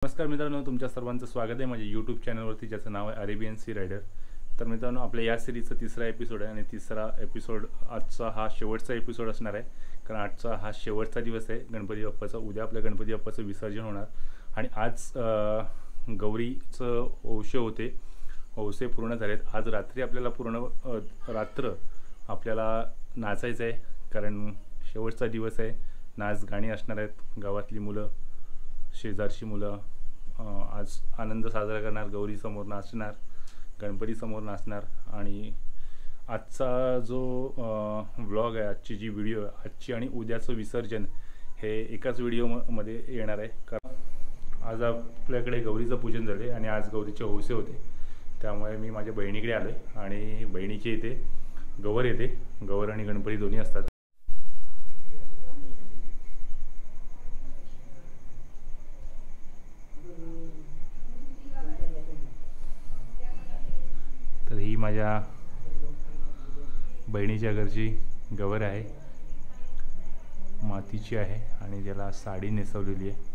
नमस्कार मित्रांनो, तुमच्या सर्वांचं स्वागत आहे माझ्या यूट्यूब चॅनलवरती, ज्याचं नाव आहे अरेबियन सी रायडर। तर मित्रांनो, आपल्या या सिरीजचा तिसरा एपिसोड आहे आणि तिसरा एपिसोड आजचा हा शेवटचा एपिसोड असणार आहे, कारण आजचा हा शेवटचा दिवस आहे गणपती बाप्पाचा। उद्या आपल्या गणपती बाप्पाचं विसर्जन होणार आणि आज गौरीचं औषे होते, औषे पूर्ण झालेत। आज रात्री आपल्याला पूर्ण रात्र आपल्याला नाचायचं आहे, कारण शेवटचा दिवस आहे। नाच गाणी असणार आहेत, गावातली मुलं, शेजारची मुलं आज आनंद साजरा करणार, गौरी समोर नाचणार, गणपती समोर नाचणार। आणि आजचा जो व्लॉग आहे, आजची जी व्हिडिओ आहे, आजची आणि उद्याचं विसर्जन हे एकाच व्हिडिओमध्ये येणार आहे। कारण आज आपल्याकडे गौरीचं पूजन झाले आणि आज गौरीचे हौसे होते, त्यामुळे मी माझ्या बहिणीकडे आलो आहे आणि बहिणीच्या इथे गवर येते, गवर आणि गणपती दोन्ही असतात। तर ही माझ्या बहिणीच्या घरची गवर आहे, मातीची आहे आणि त्याला साडी नेसवलेली आहे।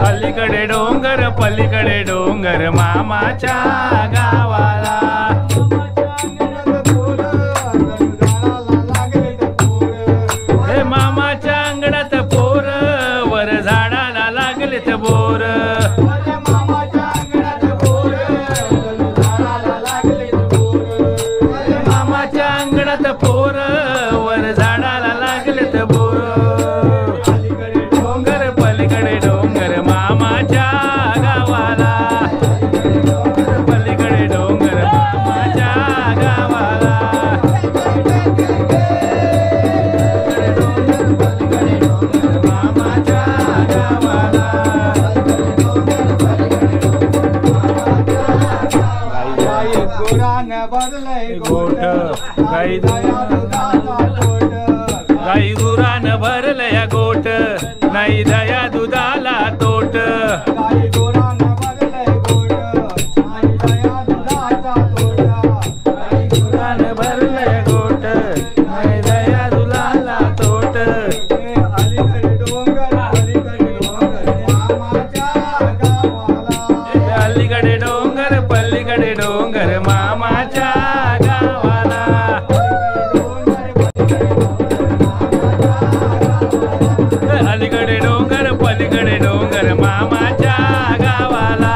अलीकडे डोंगर पलीकडे डोंगर मामाच्या गावाला, हे मामाच्या अंगणात पोर, वर झाडाला लागलेत बोर, मामाच्या अंगणात पोर, वर झाडाला लागलेत बोर। अलीकडे डोंगर पलीकडे डोंगर मामाच्या गावाला, पलीकडे डोंगर मामाच्या गावाला, पलीकडे डोंगर मामाच्या गावाला। गोठ गाई गुरान भरलया गोठ, नाही दया दुधाला तोट, गाई गुरान भरलय गोठ, नाही दया दुधाचा तोट, गाई गुरान भरलय गोठ, नाही दया दुधाला तोट। अलीकडे डोंगर मामाच्या गावाला, अलीकडे डोंगर पलीकडे डोंगर मामाच्या गावाला, अलीकडे डोंगर पलीकडे डोंगर मामाच्या गावाला।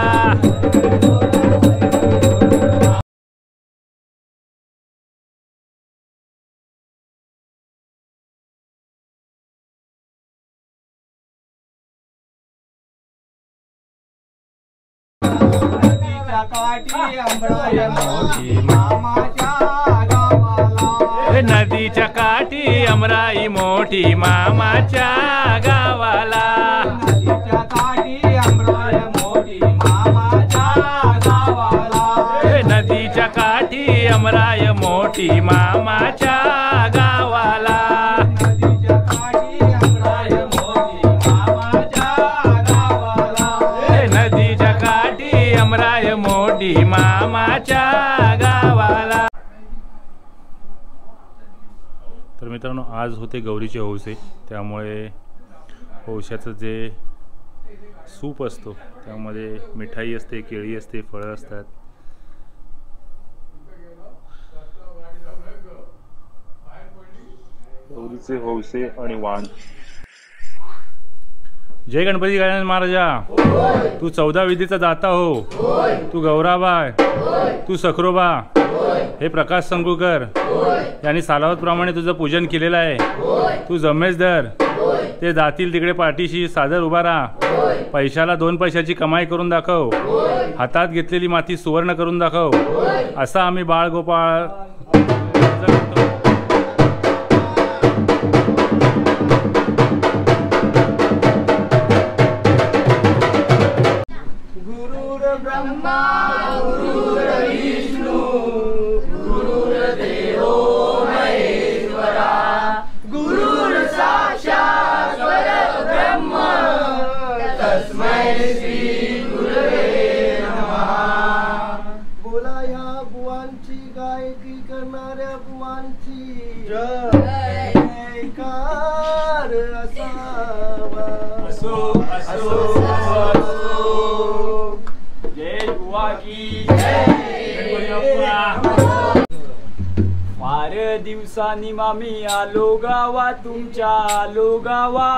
नदीच्या काठी अमराई मोठी मामाच्या गावाला, नदीच्या काठी अमराई मोठी मामाच्या गावाला, नदीच्या काठी अमराई मोठी मामाच्या मामाच्या गावाला. तर मित्रांनो, आज होते गौरीचे हौसे, त्यामुळे हौशाचं जे सूप असतो त्यामध्ये मिठाई असते, केळी असते, फळं असतात. गौरीचे हौसे आणि वाण. जय गणपती गजानन महाराजा. तू 14 विधीचा दाता हो. तू गौराबा, तू सखरोबा, हे प्रकाश संगुकर यांनी सालावतप्रमाणे तुझं पूजन केलेलं आहे. तू जमेसदर, ते जातील तिकडे पाठीशी सादर उभा राहा. पैशाला 2 पैशाची कमाई करून दाखव. हातात घेतलेली माती सुवर्ण करून दाखव. असा आम्ही बाळगोपाळ ब्रह्मा गुरुर विष्णु गुरुर्देवो महेश्वरा गुरुर साक्षात् परब्रह्म तस्मै श्री गुरवे नमः. बोला ह्या बुवांची गायकी करणाऱ्या बुवांची जयकार असावा. असो असो फार दिवसांनी मामी आलो गावा तुमच्या आलो गावा.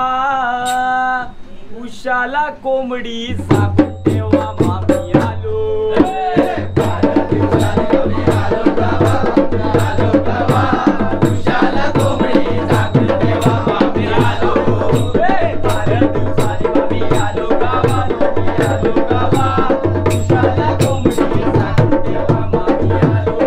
उशाला कोंबडी साकून तेव्हा मामी आलो. फार दिवसांनी मामी आलो गावा आलो गावा. उशाला कोंबडी साकून तेव्हा मामी आलो. फार दिवसांनी मामी आलो गावा आलो गावा. उशाला कोंबडी साकून तेव्हा मामी आलो.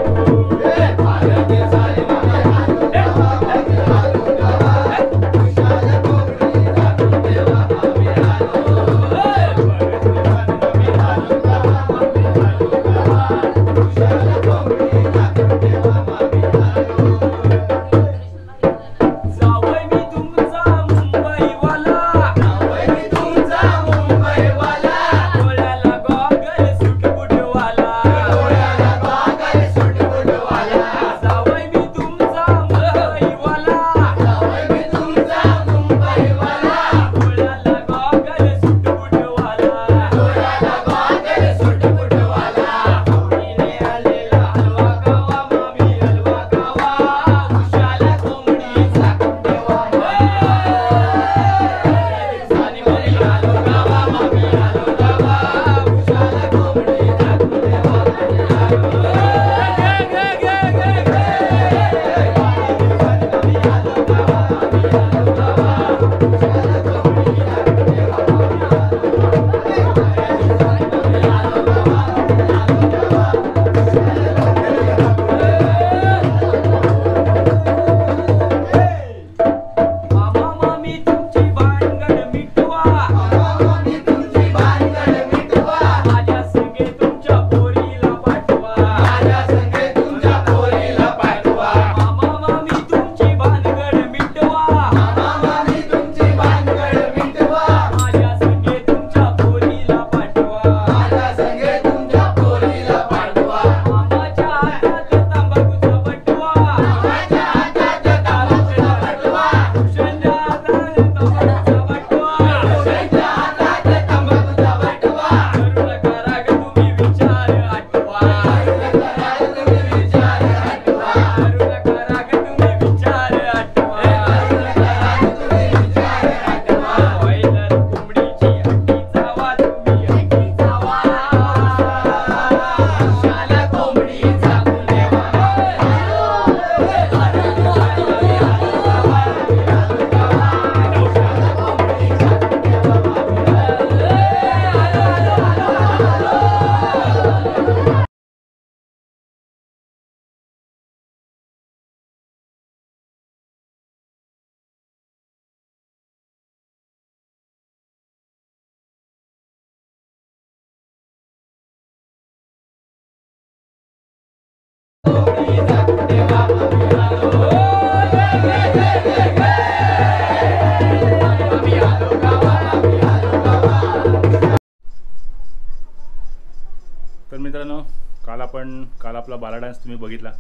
आपला बाला डान्स तुम्ही बघितला.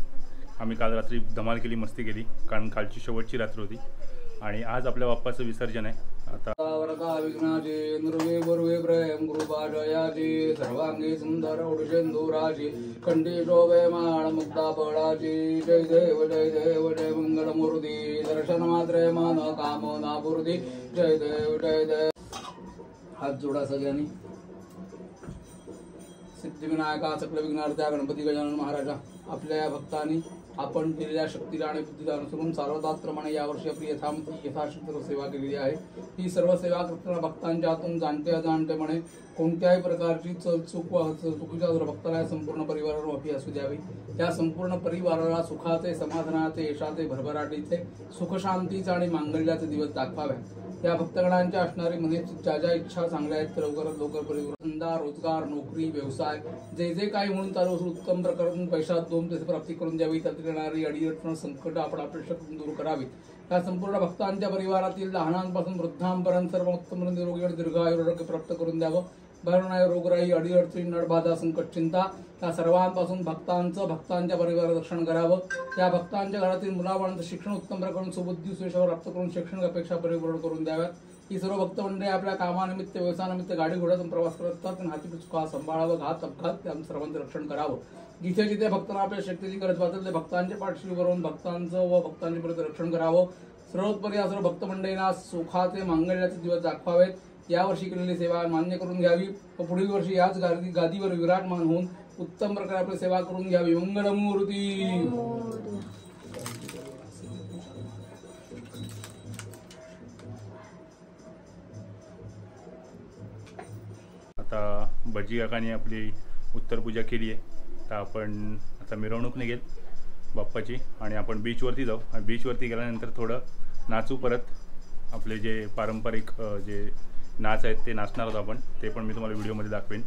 आम्ही काल रात्री धमाल केली, मस्ती केली, कारण कालची शेवटची रात्र होती आणि आज आपल्या बाप्पाचं विसर्जन आहे. आता वरदा विघ्नाचे नृवे वरुवे प्रेम कृपाजयाचे सर्वांगी सुंदर उडशेंदुराचे कंठी शोभे माळ मुक्ता फळाची जय देव जय मंगलमूर्ती दर्शन मात्रे मन कामना पूर्ती जय देव. हात जोडा सगळ्यांनी. सिद्धिविनायका सकल विघ्नार्त्या गणपती गजानन महाराजा आपल्या या भक्तांनी आपण केलेल्या शक्तीला आणि बुद्धीला अनुसरून सार्वदात्रमाने यावर्षी आपली यथाशक्ती सेवा केलेली आहे. ही सर्व सेवा करताना भक्तांच्या हातून जाणते अजाणतेपणे कोणत्याही प्रकारची चुकीच्या भक्ताला संपूर्ण परिवारावर माफी असू द्यावी. या संपूर्ण परिवाराला सुखाचे, समाधानाचे, यशाचे, भरभराटीचे, सुखशांतीचे आणि मांगल्याचे दिवस दाखवावे. या भक्तगणांच्या असणारी मनाची ज्या ज्या इच्छा चांगल्या आहेत लवकरात लवकर परिवार, रोजगार, नोकरी, व्यवसाय जे जे काही म्हणून चालू असून उत्तम प्रकारातून पैशात दोन पैसे प्राप्ती करून द्यावी. त्यात येणारी अडीअडचण संकट आपण आपल्या शक्तीतून दूर करावीत. या संपूर्ण भक्तांच्या परिवारातील लहानांपासून वृद्धांपर्यंत सर्व उत्तम निरोगी आणि दीर्घायुरोग्य प्राप्त करून द्यावं. भरणारी रोगराई, अडीअडचणी, नडबाधा, संकट, चिंता या सर्वांपासून भक्तांच्या परिवाराचं रक्षण करावं. या भक्तांच्या घरातील मुलाबाळांचं शिक्षण उत्तम प्रकारे सुबुद्धी सुयशावर प्राप्त करून शैक्षणिक अपेक्षा परिपूर्ण करून द्याव्यात. ही सर्व भक्त मंडळी आपल्या कामानिमित्त, व्यवसायानिमित्त गाडी घोड्यातून प्रवास करत असतात. आणि हाती चुका सांभाळावं, घात अपघात या सर्वांचं रक्षण करावं. जिथे जिथे भक्तांना आपल्या शक्तीची गरज भासेल ते भक्तांच्या पाठीशी बरोबर भक्तांचं व भक्तांच्या परत रक्षण करावं. सर्वोत्परी या सर्व भक्त मंडळींना सुखाचे, मांगल्याचे दिवस दाखवावेत. यावर्षी केलेली सेवा मान्य करून घ्यावी व पुढील वर्षी याच गादीवर विराजमान होऊन उत्तम प्रकारे आपली सेवा करून घ्यावी. मंगलमूर्ती. आता भजी काकाने आपली उत्तर पूजा केली आहे. तर आपण आता मिरवणूक निघेल बाप्पाची आणि आपण बीचवरती जाऊ. आणि बीचवरती गेल्यानंतर थोडं नाचू. परत आपले जे पारंपरिक जे नाच आहेत ते नाचणार आहोत आपण. ते पण मी तुम्हाला व्हिडिओमध्ये दाखवेन.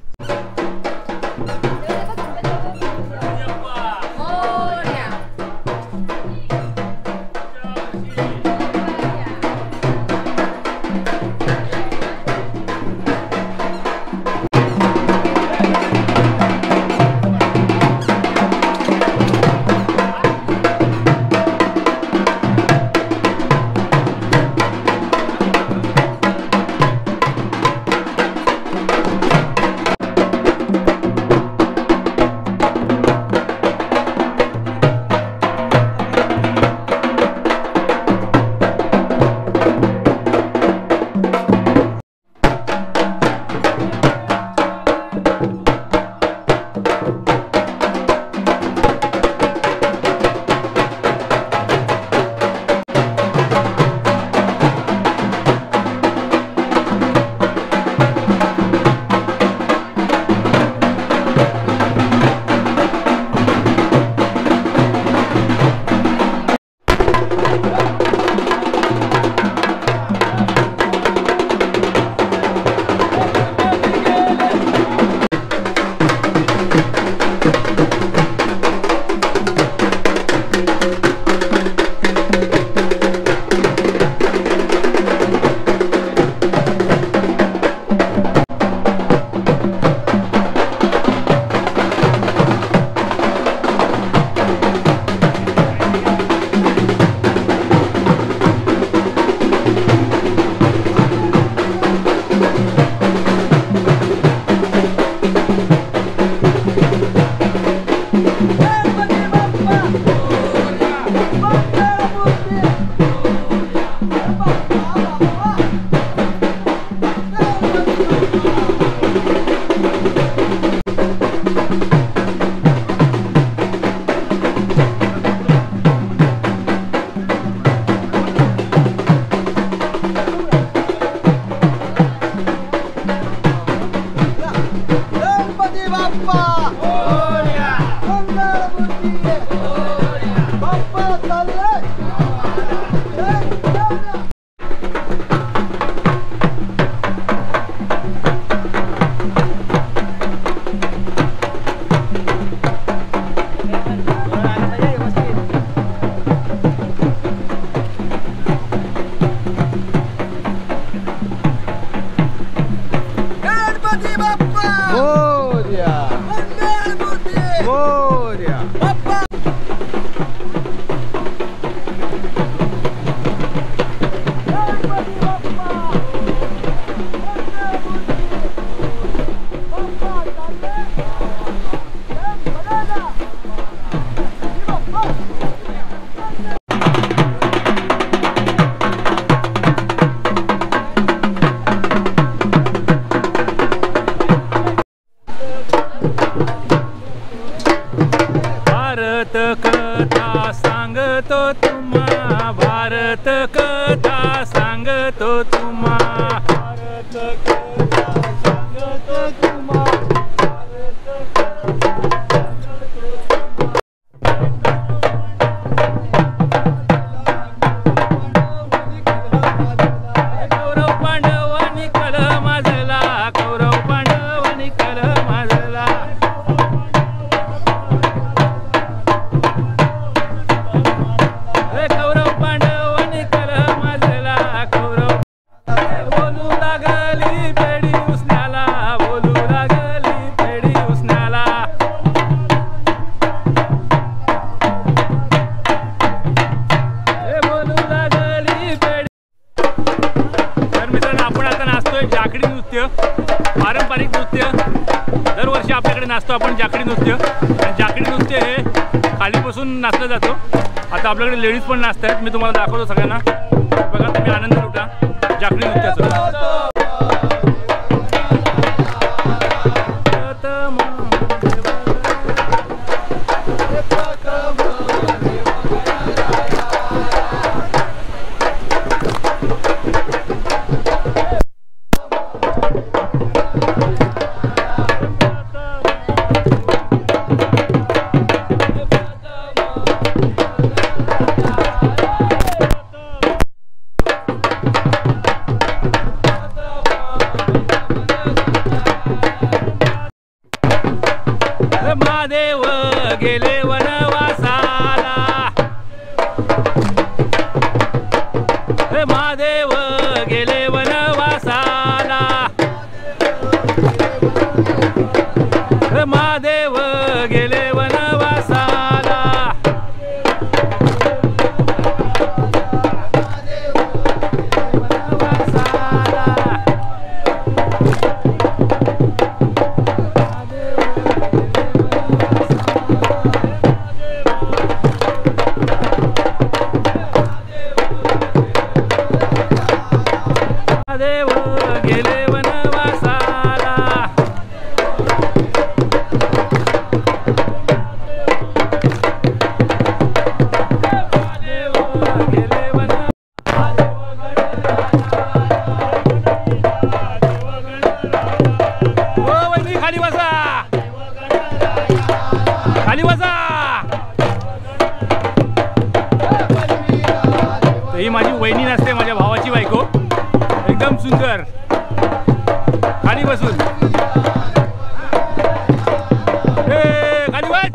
भारत कथा सांगतो तुम्हा, भारत कथा सांगतो तुम्हा, भारत कौरव पांडवांनी कल माजला, कौरव पांडवांनी कल माजला, कौरव पांडवांनी कल माजला, कौरव बोलू लागली पेढी उसण्याला, बोलू लागली पेढी उसण्याला, बोलू लागली पेढी. तर मित्रांनो आपण आता नाचतोय जाकडी नृत्य, पारंपरिक नृत्य. दरवर्षी आपल्याकडे नाचतो आपण जाकडी नृत्य. आणि जाकडी नृत्य हे खाली बसून नाचलं जातो. आता आपल्याकडे लेडीज पण नाचत आहेत. मी तुम्हाला दाखवतो सगळ्यांना. बघा तुम्ही आनंद लुटा जाकडी नृत्याचा. महादेव गेले वनवासाला, महादेव गेले वनवासाला, महादेव गेले वनवासाला, देव गेले वनवासाला, देव गेले ओ वहिनी खाली बसा, खाली बसा. ही माझी वहिनी नसते, माझ्या भावाची बायको. एकदम सुंदर खाली बसून. खाली बस.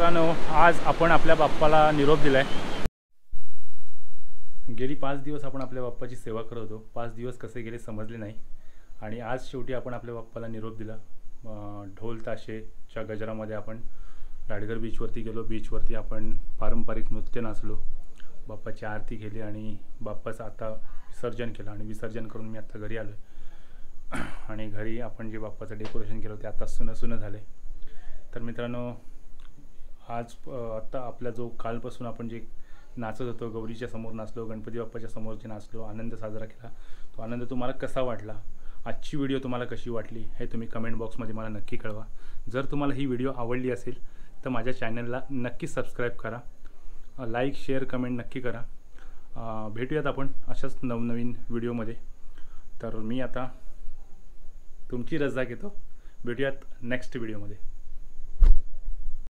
मित्रांनो, आज आपण आपल्या बाप्पाला निरोप दिला आहे. गेली 5 दिवस आपण आपल्या बाप्पाची सेवा करत होतो. 5 दिवस कसे गेले समजले नाही आणि आज शेवटी आपण आपल्या बाप्पाला निरोप दिला. ढोल ताशेच्या गजरामध्ये आपण राडगर बीचवरती गेलो. बीचवरती आपण पारंपरिक नृत्य नाचलो, बाप्पाची आरती केली आणि बाप्पाचं आता विसर्जन केलं. आणि विसर्जन करून मी आत्ता घरी आलो आहे आणि घरी आपण जे बाप्पाचं डेकोरेशन केलं ते आता सुनं झालं. तर मित्रांनो, आज आत्ता आपला जो कालपासून आपण जे नाचत होतो, गौरीच्या समोर नाचलो, गणपती बाप्पाच्या समोरचे नाचलो, आनंद साजरा केला, तो आनंद तुम्हाला कसा वाटला, आजची व्हिडिओ तुम्हाला कशी वाटली हे तुम्ही कमेंट बॉक्समध्ये मला नक्की कळवा. जर तुम्हाला ही व्हिडिओ आवडली असेल तर माझ्या चॅनलला नक्की सबस्क्राईब करा, लाईक शेअर कमेंट नक्की करा. भेटूयात आपण अशाच नवनवीन व्हिडिओमध्ये. तर मी आता तुमची रजा घेतो. भेटूयात नेक्स्ट व्हिडिओमध्ये.